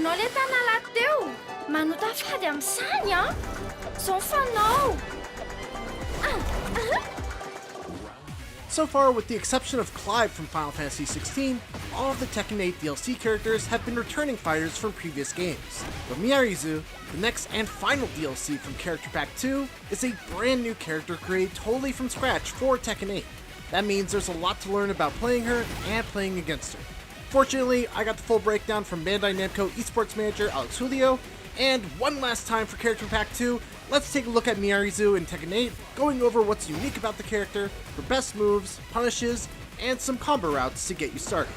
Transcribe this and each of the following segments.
Hainao le tanalahy teo? Manotafady amin'ny sany, a? Zao fanao! So far, with the exception of Clive from Final Fantasy XVI, all of the Tekken.8 DLC characters have been returning fighters from previous games. But Miary Zo, the next and final DLC from Character Pack 2, is a brand new character created totally from scratch for Tekken 8. That means there's a lot to learn about playing her and playing against her. Fortunately, I got the full breakdown from Bandai Namco esports manager Alex Julio, and one last time for Character Pack 2, let's take a look at Miary Zo in Tekken 8, going over what's unique about the character, her best moves, punishes, and some combo routes to get you started.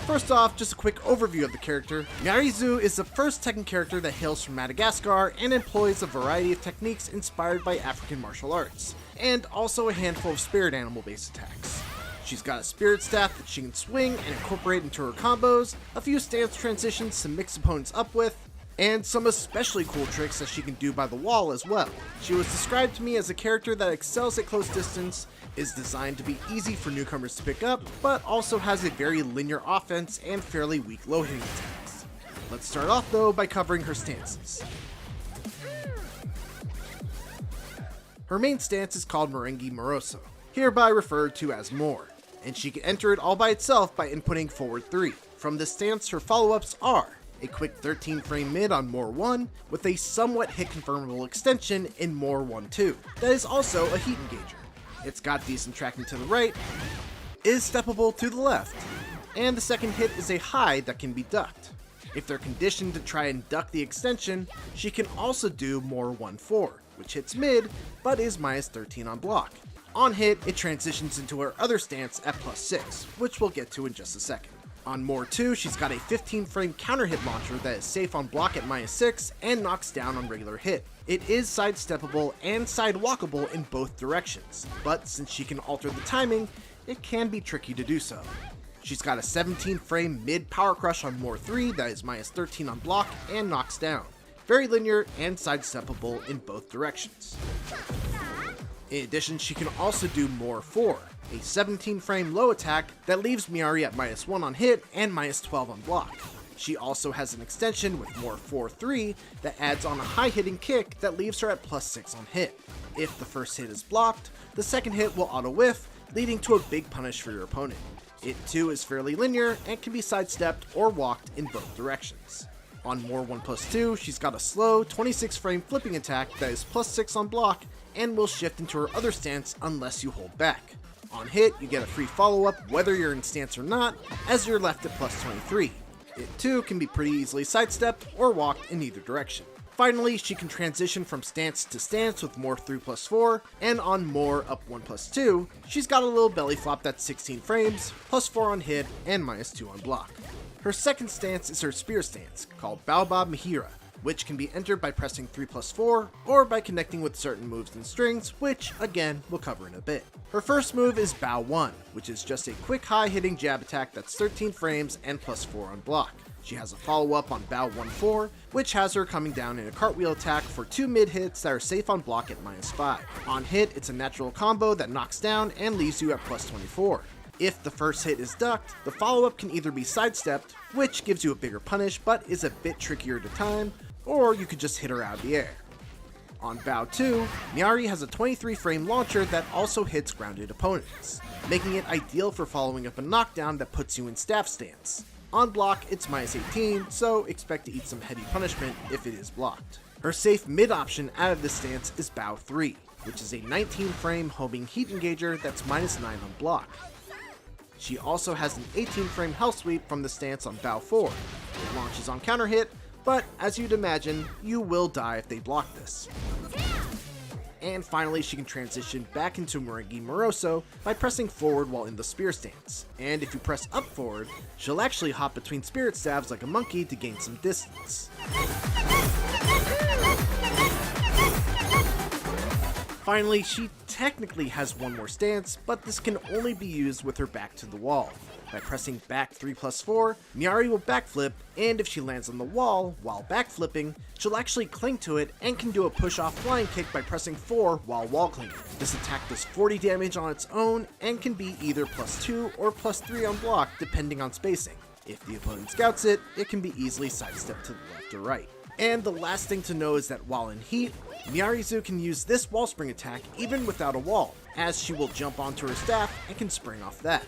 First off, just a quick overview of the character. Miary Zo is the first Tekken character that hails from Madagascar and employs a variety of techniques inspired by African martial arts, and also a handful of spirit animal based attacks. She's got a spirit staff that she can swing and incorporate into her combos, a few stance transitions to mix opponents up with, and some especially cool tricks that she can do by the wall as well. She was described to me as a character that excels at close distance, is designed to be easy for newcomers to pick up, but also has a very linear offense and fairly weak low hitting attacks. Let's start off though by covering her stances. Her main stance is called Miary Zo, hereby referred to as More, and she can enter it all by itself by inputting forward 3. From this stance, her follow-ups are a quick 13 frame mid on More 1 with a somewhat hit confirmable extension in More 1-2 that is also a heat engager. It's got decent tracking to the right, is steppable to the left, and the second hit is a high that can be ducked. If they're conditioned to try and duck the extension, she can also do More 1-4, which hits mid but is minus 13 on block. On hit, it transitions into her other stance at +6, which we'll get to in just a second. On More 2, she's got a 15 frame counter hit launcher that is safe on block at -6 and knocks down on regular hit. It is sidesteppable and sidewalkable in both directions, but since she can alter the timing, it can be tricky to do so. She's got a 17 frame mid power crush on More 3 that is minus 13 on block and knocks down. Very linear and sidesteppable in both directions. In addition, she can also do More 4, a 17 frame low attack that leaves Miary at -1 on hit and -12 on block. She also has an extension with More 4-3 that adds on a high hitting kick that leaves her at +6 on hit. If the first hit is blocked, the second hit will auto whiff, leading to a big punish for your opponent. It too is fairly linear and can be sidestepped or walked in both directions. On More 1+2, she's got a slow 26 frame flipping attack that is +6 on block and will shift into her other stance unless you hold back. On hit, you get a free follow-up whether you're in stance or not, as you're left at +23. It too can be pretty easily sidestepped or walked in either direction. Finally, she can transition from stance to stance with More 3+4, and on More up 1+2, she's got a little belly flop that's 16 frames, +4 on hit, and -2 on block. Her second stance is her spear stance, called Baobab Mahira, which can be entered by pressing 3+4 or by connecting with certain moves and strings, which again we'll cover in a bit. Her first move is Bao 1, which is just a quick high hitting jab attack that's 13 frames and +4 on block. She has a follow-up on Bao 1-4, which has her coming down in a cartwheel attack for 2 mid hits that are safe on block at -5. On hit, it's a natural combo that knocks down and leaves you at +24. If the first hit is ducked, the follow-up can either be sidestepped, which gives you a bigger punish but is a bit trickier to time, or you could just hit her out of the air. On Bao 2, Miary has a 23 frame launcher that also hits grounded opponents, making it ideal for following up a knockdown that puts you in staff stance. On block, it's -18, so expect to eat some heavy punishment if it is blocked. Her safe mid option out of this stance is Bao 3, which is a 19 frame homing heat engager that's -9 on block. She also has an 18 frame hell sweep from the stance on Bao 4. It launches on counter hit, but as you'd imagine, you will die if they block this. And finally, she can transition back into Miary Zo by pressing forward while in the spear stance. And if you press up forward, she'll actually hop between spirit stabs like a monkey to gain some distance. Finally, she technically has one more stance, but this can only be used with her back to the wall. By pressing back 3+4, Miary will backflip, and if she lands on the wall while backflipping, she'll actually cling to it and can do a push-off flying kick by pressing 4 while wall clinging. This attack does 40 damage on its own and can be either +2 or +3 on block depending on spacing. If the opponent scouts it, it can be easily sidestepped to the left or right. And the last thing to know is that while in heat, Miary Zo can use this wall spring attack even without a wall, as she will jump onto her staff and can spring off that.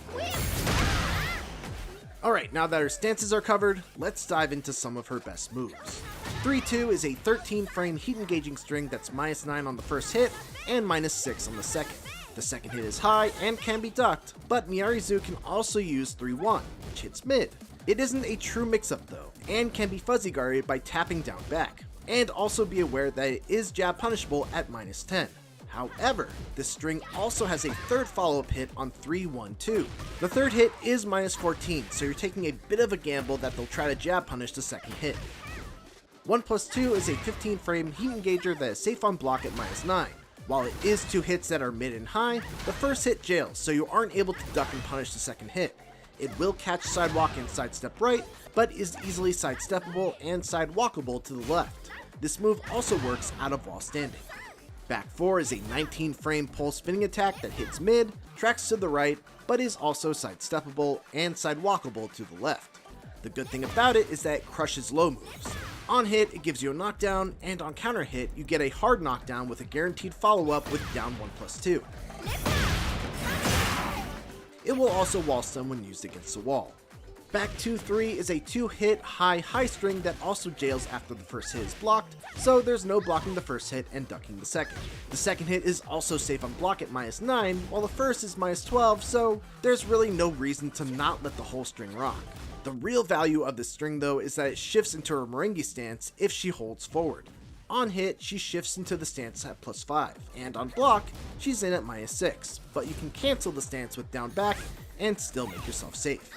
Alright, now that her stances are covered, let's dive into some of her best moves. 3-2 is a 13 frame heat engaging string that's -9 on the first hit and -6 on the second. The second hit is high and can be ducked, but Miary Zo can also use 3-1, which hits mid. It isn't a true mix-up though, and can be fuzzy guarded by tapping down back. And also be aware that it is jab punishable at -10. However, this string also has a third follow-up hit on 3-1-2. The third hit is -14, so you're taking a bit of a gamble that they'll try to jab punish the second hit. 1+2 is a 15 frame heat engager that is safe on block at -9. While it is 2 hits that are mid and high, the first hit jails, so you aren't able to duck and punish the second hit. It will catch sidewalk and sidestep right, but is easily sidesteppable and sidewalkable to the left. This move also works out of while standing. Back 4 is a 19 frame pole spinning attack that hits mid, tracks to the right, but is also sidesteppable and sidewalkable to the left. The good thing about it is that it crushes low moves. On hit, it gives you a knockdown, and on counter hit, you get a hard knockdown with a guaranteed follow-up with down 1+2. It will also wall stun when used against the wall. Back 2-3 is a 2-hit high string that also jails after the first hit is blocked, so there's no blocking the first hit and ducking the second. The second hit is also safe on block at -9, while the first is -12, so there's really no reason to not let the whole string rock. The real value of this string though is that it shifts into her merengue stance if she holds forward. On hit, she shifts into the stance at +5, and on block, she's in at -6, but you can cancel the stance with down back and still make yourself safe.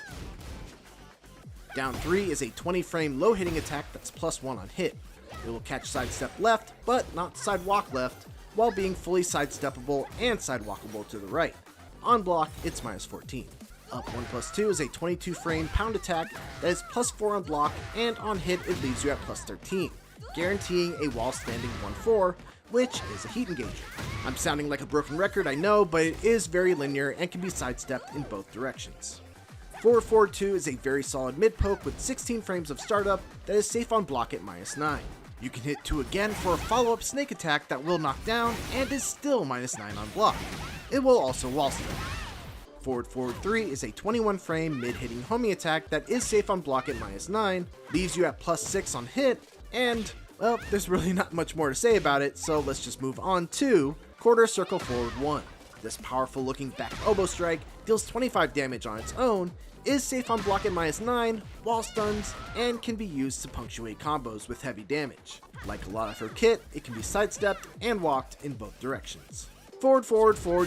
Down 3 is a 20 frame low hitting attack that's +1 on hit. It will catch sidestep left, but not sidewalk left, while being fully sidesteppable and sidewalkable to the right. On block, it's -14. Up 1+2 is a 22 frame pound attack that is +4 on block, and on hit it leaves you at +13, guaranteeing a while standing 1-4, which is a heat engager. I'm sounding like a broken record, I know, but it is very linear and can be sidestepped in both directions. 4-4-2 is a very solid mid poke with 16 frames of startup that is safe on block at -9. You can hit 2 again for a follow-up snake attack that will knock down and is still -9 on block. It will also wall stun. Forward 3 is a 21 frame mid-hitting homie attack that is safe on block at -9, leaves you at +6 on hit, and, well, there's really not much more to say about it, so let's just move on to quarter circle forward 1. This powerful looking back elbow strike deals 25 damage on its own, is safe on block at -9, wall stuns, and can be used to punctuate combos with heavy damage. Like a lot of her kit, it can be sidestepped and walked in both directions. Forward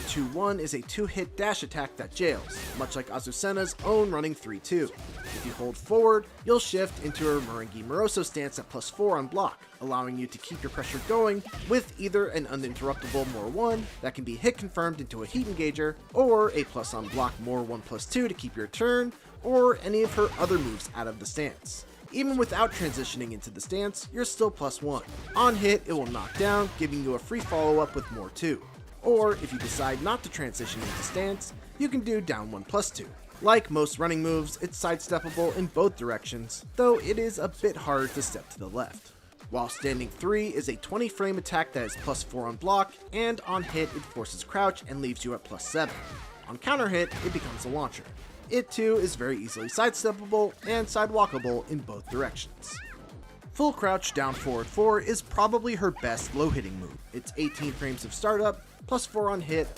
2-1 is a 2-hit dash attack that jails, much like Azucena's own running 3-2. If you hold forward, you'll shift into her Miary Zo stance at +4 on block, allowing you to keep your pressure going with either an uninterruptible more 1 that can be hit confirmed into a heat engager, or a plus on block more 1+2 to keep your turn, or any of her other moves out of the stance. Even without transitioning into the stance, you're still +1. On hit, it will knock down, giving you a free follow-up with more 2. Or, if you decide not to transition into stance, you can do down 1+2. Like most running moves, it's sidesteppable in both directions, though it is a bit harder to step to the left. While standing 3 is a 20 frame attack that is +4 on block, and on hit it forces crouch and leaves you at +7. On counter hit, it becomes a launcher. It too is very easily sidesteppable and sidewalkable in both directions. Full crouch down forward 4 is probably her best low hitting move. It's 18 frames of startup, +4 on hit,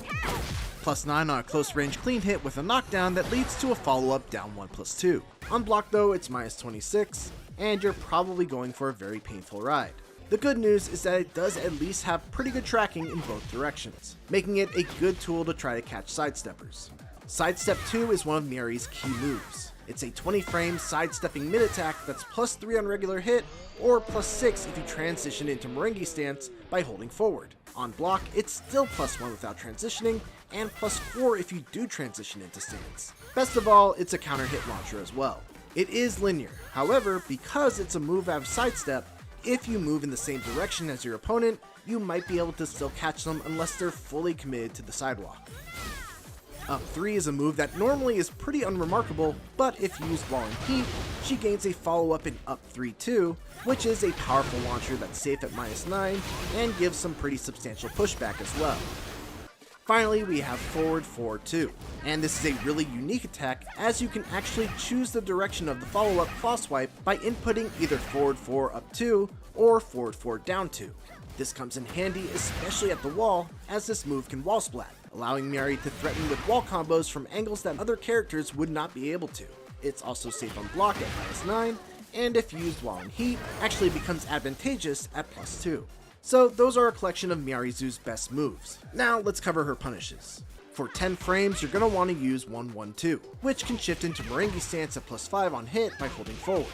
+9 on a close range clean hit with a knockdown that leads to a follow-up down 1+2. On block though, it's -26, and you're probably going for a very painful ride. The good news is that it does at least have pretty good tracking in both directions, making it a good tool to try to catch sidesteppers. Sidestep 2 is one of Miary's key moves. It's a 20 frame sidestepping mid attack that's +3 on regular hit, or +6 if you transition into Miary stance by holding forward. On block, it's still +1 without transitioning, and +4 if you do transition into stance. Best of all, it's a counter hit launcher as well. It is linear, however, because it's a move out of sidestep, if you move in the same direction as your opponent, you might be able to still catch them unless they're fully committed to the sidewalk. Up 3 is a move that normally is pretty unremarkable, but if used while in heat, she gains a follow-up in Up 3 too, which is a powerful launcher that's safe at -9 and gives some pretty substantial pushback as well. Finally, we have Forward 4 2, and this is a really unique attack as you can actually choose the direction of the follow-up claw swipe by inputting either Forward 4 Up 2 or Forward 4 Down 2. This comes in handy especially at the wall, as this move can wall splat, allowing Miary to threaten with wall combos from angles that other characters would not be able to. It's also safe on block at -9, and if used while in heat, actually becomes advantageous at +2. So those are a collection of Miary Zo's best moves. Now let's cover her punishes. For 10 frames, you're going to want to use 1-1-2, which can shift into Miary stance at +5 on hit by holding forward.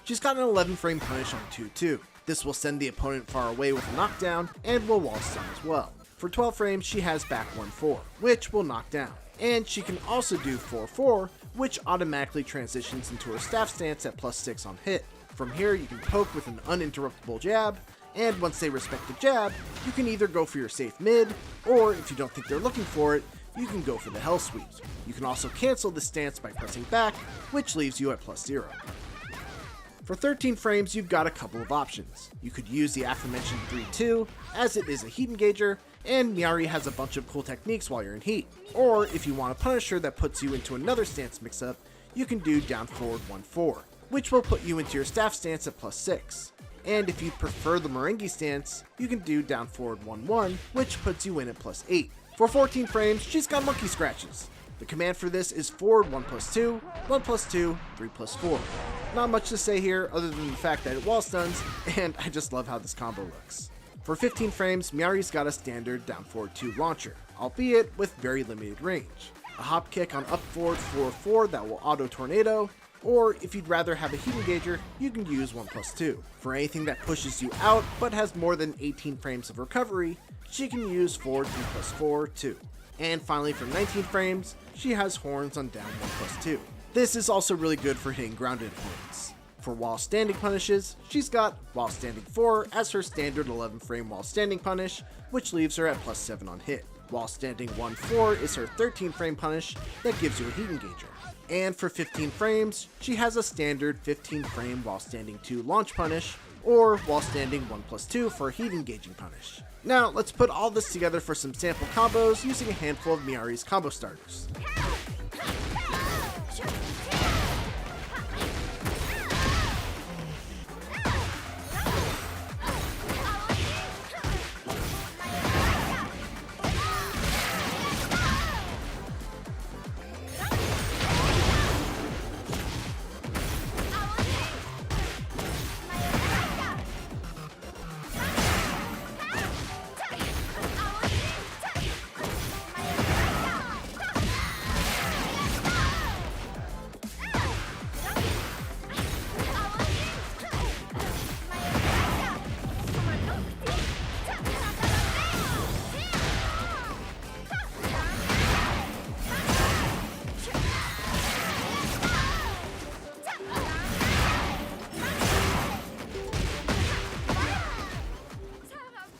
She's got an 11 frame punish on 2-2. This will send the opponent far away with a knockdown and will wall stun as well. For 12 frames, she has back 1-4, which will knock down. And she can also do 4-4, which automatically transitions into her staff stance at +6 on hit. From here, you can poke with an uninterruptible jab, and once they respect the jab, you can either go for your safe mid, or if you don't think they're looking for it, you can go for the hell sweep. You can also cancel the stance by pressing back, which leaves you at +0. For 13 frames, you've got a couple of options. You could use the aforementioned 3-2, as it is a heat engager, and Miary has a bunch of cool techniques while you're in heat. Or if you want a punisher that puts you into another stance mix-up, you can do down forward 1-4, which will put you into your staff stance at +6. And if you prefer the Miary stance, you can do down forward 1-1, which puts you in at +8. For 14 frames, she's got monkey scratches. The command for this is forward 1+2, 1+2, 3+4. Not much to say here other than the fact that it wall stuns, and I just love how this combo looks. For 15 frames, Miary's got a standard down forward 2 launcher, albeit with very limited range. A hop kick on up forward 4-4 that will auto tornado, or if you'd rather have a heat engager, you can use 1+2. For anything that pushes you out but has more than 18 frames of recovery, she can use forward 3+4 too. And finally for 19 frames, she has horns on down 1+2. This is also really good for hitting grounded opponents. For while standing punishes, she's got while standing 4 as her standard 11 frame while standing punish, which leaves her at +7 on hit. While standing 1-4 is her 13 frame punish that gives you a heat engager. And for 15 frames, she has a standard 15 frame while standing 2 launch punish, or while standing 1+2 for a heat engaging punish. Now let's put all this together for some sample combos using a handful of Miary's combo starters.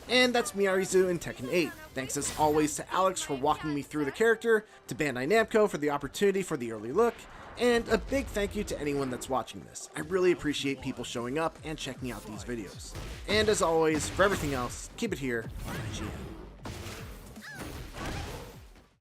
And that's Miary Zo in Tekken 8. Thanks as always to Alex for walking me through the character, to Bandai Namco for the opportunity for the early look, and a big thank you to anyone that's watching this. I really appreciate people showing up and checking out these videos. And as always, for everything else, keep it here on IGN.